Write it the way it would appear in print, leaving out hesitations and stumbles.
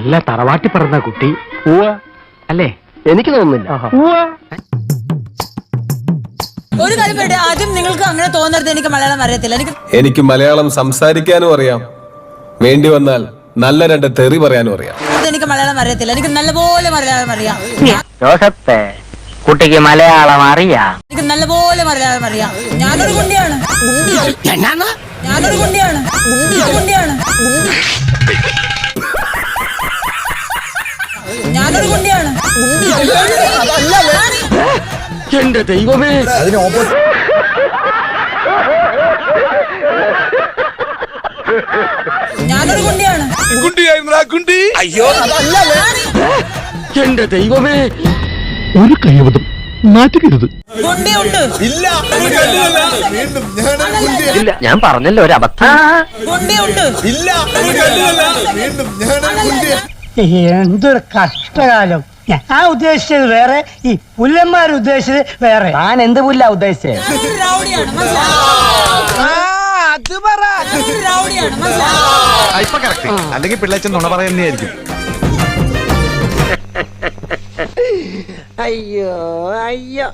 നല്ല തറവാട്ടി പറഞ്ഞ കുട്ടി അല്ലേ? എനിക്ക് തോന്നുന്നില്ല. ഒരു കാര്യം പറയട്ടെ, ആദ്യം നിങ്ങൾക്ക് അങ്ങനെ തോന്നരുത് എനിക്ക് മലയാളം അറിയത്തില്ല. എനിക്ക് മലയാളം സംസാരിക്കാനും അറിയാം, വേണ്ടി വന്നാൽ നല്ല രണ്ട് തെറി പറയാനും അറിയാം. എനിക്ക് മലയാളം അറിയത്തില്ല, എനിക്ക് നല്ലപോലെ മലയാളം അറിയാം. ജോസഫേ, കുട്ടിക്ക് മലയാളം അറിയാം. എനിക്ക് നല്ലപോലെ മലയാളം അറിയാം. ഞാനൊരു കുണ്ടിയാണ്. ഞാനൊരു കുണ്ടിയാണ്. ഞാനൊരു കുണ്ടിയാണ്. എന്റെ ദൈവമേ, ഞാനൊരു കുണ്ടിയാണ്. എന്റെ ദൈവമേ, ഒരു കൈവതം നാറ്റുകരുത്. കുണ്ടിയുണ്ട്. ഇല്ല, ഞാൻ പറഞ്ഞല്ലോ ഒരു അബദ്ധം. കുണ്ടിയുണ്ട്. എന്തൊരു കഷ്ടകാലം. ഞാൻ ഉദ്ദേശിച്ചത് വേറെ, ഈ പുല്ലന്മാർ ഉദ്ദേശിച്ചത് വേറെ. ഞാൻ എന്ത് പുല്ല ഉദ്ദേശിച്ചേ? ഞാനൊരു റൗഡിയാണ്, മനസ്സിലായോ? ഞാനൊരു റൗഡിയാണ്, മനസ്സിലായോ? അല്ലെങ്കിൽ പിള്ളേച്ചൻ നുണ പറയുന്നതായിരിക്കും. അയ്യോ അയ്യോ.